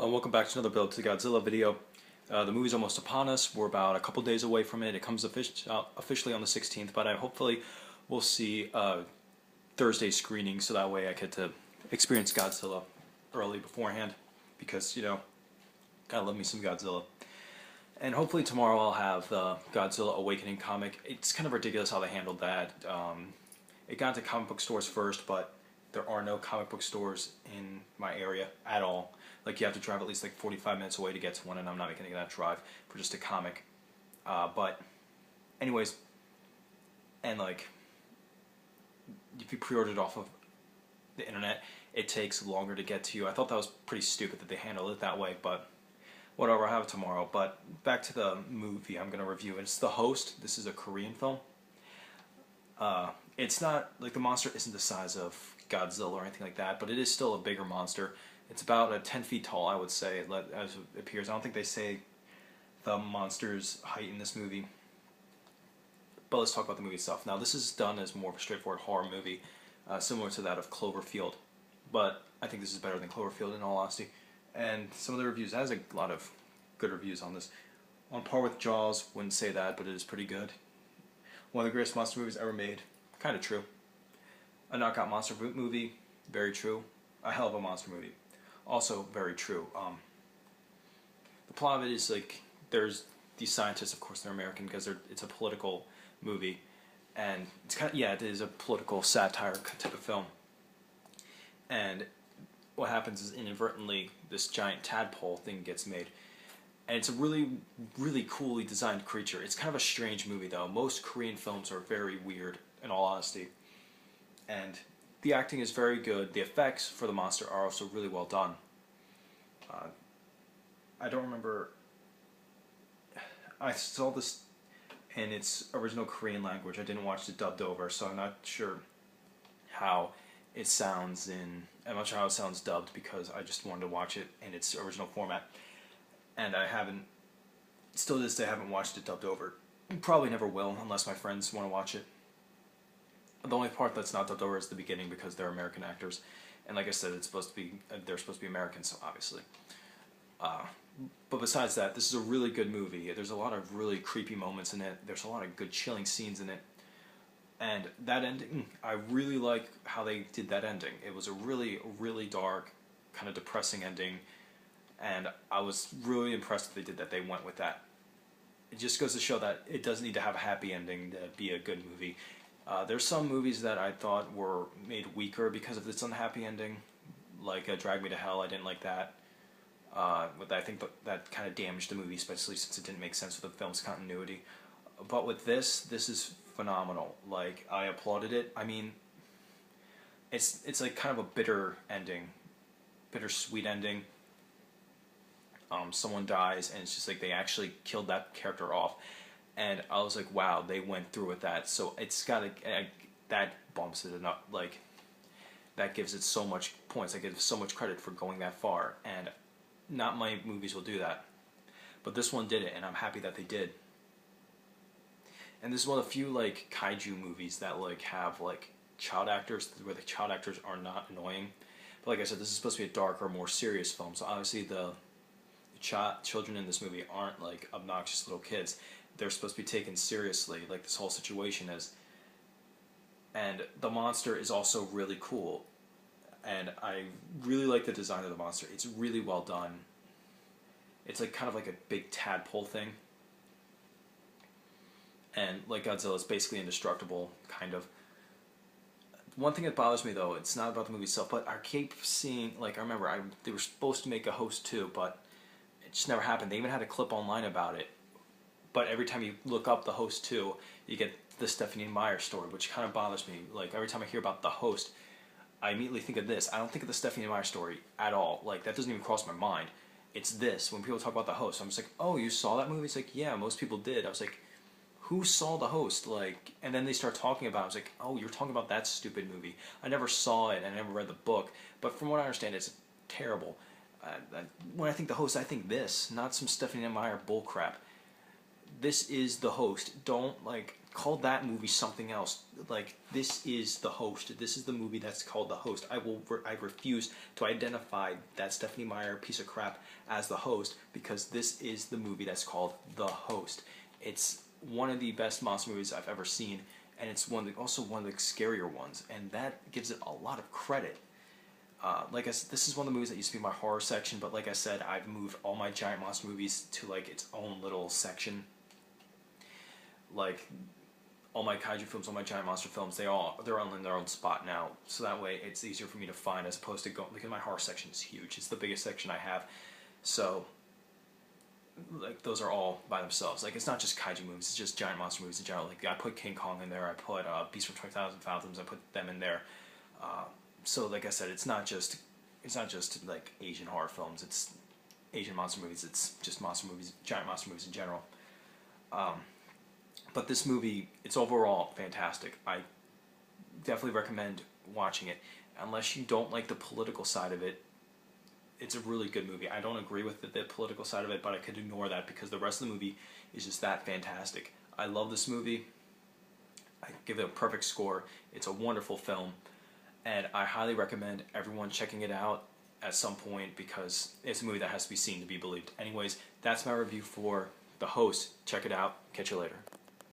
Welcome back to another Build to Godzilla video. The movie's almost upon us. We're about a couple days away from it. It comes officially on the 16th, but hopefully we'll see Thursday screening, so that way I get to experience Godzilla early beforehand, because, you know, gotta love me some Godzilla. And hopefully tomorrow I'll have the Godzilla Awakening comic. It's kind of ridiculous how they handled that. It got into comic book stores first, but there are no comic book stores in my area at all. Like, you have to drive at least like 45 minutes away to get to one, and I'm not making that drive for just a comic. But anyways, and like, if you pre-order it off of the internet, it takes longer to get to you. I thought that was pretty stupid that they handled it that way, but whatever, I'll have it tomorrow. But back to the movie I'm going to review. It's The Host. This is a Korean film. It's not, like, the monster isn't the size of Godzilla or anything like that, but it is still a bigger monster. It's about 10 feet tall, I would say, as it appears. I don't think they say the monster's height in this movie. But let's talk about the movie itself. Now, this is done as more of a straightforward horror movie, similar to that of Cloverfield. But I think this is better than Cloverfield, in all honesty. And some of the reviews, it has a lot of good reviews on this. On par with Jaws, wouldn't say that, but it is pretty good. One of the greatest monster movies ever made. Kind of true. A knockout monster movie. Very true. A hell of a monster movie. Also very true. The plot of it is, like, there's these scientists, of course they're American because it's a political movie, and it's kind of, yeah, it is a political satire type of film. And what happens is, inadvertently, this giant tadpole thing gets made, and it's a really, really coolly designed creature. It's kind of a strange movie, though. Most Korean films are very weird, in all honesty, and the acting is very good. The effects for the monster are also really well done. I don't remember. I saw this in its original Korean language. I didn't watch it dubbed over, so I'm not sure how it sounds I'm not sure how it sounds dubbed, because I just wanted to watch it in its original format. And I haven't, still to this day, I haven't watched it dubbed over. Probably never will, unless my friends want to watch it. The only part that's not dubbed over is the beginning, because they're American actors, and like I said, it's supposed to be they're supposed to be Americans, so obviously. But besides that, this is a really good movie. There's a lot of really creepy moments in it. There's a lot of good chilling scenes in it, and that ending, I really like how they did that ending. It was a really, really dark, kind of depressing ending, and I was really impressed that they did that. They went with that. It just goes to show that it doesn't need to have a happy ending to be a good movie. There's some movies that I thought were made weaker because of its unhappy ending, like Drag Me to Hell. I didn't like that. But I think that kind of damaged the movie, especially since it didn't make sense with the film's continuity. But with this is phenomenal. Like, I applauded it. I mean, it's like kind of a bitter ending, bittersweet ending. Someone dies, and it's just like they actually killed that character off. And I was like, wow, they went through with that. So it's got that bumps it up. Like, that gives it so much points. I give it so much credit for going that far. And not many movies will do that. But this one did it, and I'm happy that they did. And this is one of the few, like, kaiju movies that, like, have, like, child actors, where the child actors are not annoying. But like I said, this is supposed to be a darker, more serious film. So obviously the children in this movie aren't, like, obnoxious little kids. They're supposed to be taken seriously, like this whole situation is. And the monster is also really cool. And I really like the design of the monster. It's really well done. It's like kind of like a big tadpole thing. And like Godzilla, it's basically indestructible, kind of. One thing that bothers me, though, it's not about the movie itself, but I keep seeing, like, I remember they were supposed to make a Host 2, but it just never happened. They even had a clip online about it. But every time you look up The Host 2, you get the Stephanie Meyer story, which kind of bothers me. Like, every time I hear about The Host, I immediately think of this. I don't think of the Stephanie Meyer story at all. Like, that doesn't even cross my mind. It's this. When people talk about The Host, I'm just like, oh, you saw that movie? It's like, yeah, most people did. I was like, who saw The Host? Like, and then they start talking about it. I was like, oh, you're talking about that stupid movie. I never saw it, and I never read the book. But from what I understand, it's terrible. When I think The Host, I think this, not some Stephanie Meyer bullcrap. This is The Host. Don't, like, call that movie something else. Like, this is The Host. This is the movie that's called The Host. I refuse to identify that Stephenie Meyer piece of crap as The Host, because this is the movie that's called The Host. It's one of the best monster movies I've ever seen, and it's also one of the scarier ones, and that gives it a lot of credit. Like I said, this is one of the movies that used to be my horror section, but like I said, I've moved all my giant monster movies to like its own little section. Like, all my kaiju films, all my giant monster films, they're all in their own spot now. So that way, it's easier for me to find, as opposed to going, because my horror section is huge. It's the biggest section I have. So, like, those are all by themselves. Like, it's not just kaiju movies, it's just giant monster movies in general. Like, I put King Kong in there, I put Beast from 20,000 Fathoms, I put them in there. So, like I said, it's not just like Asian horror films. It's Asian monster movies. It's just monster movies, giant monster movies in general. But this movie, it's overall fantastic. I definitely recommend watching it. Unless you don't like the political side of it, it's a really good movie. I don't agree with the political side of it, but I could ignore that because the rest of the movie is just that fantastic. I love this movie. I give it a perfect score. It's a wonderful film, and I highly recommend everyone checking it out at some point, because it's a movie that has to be seen to be believed. Anyways, that's my review for The Host. Check it out. Catch you later.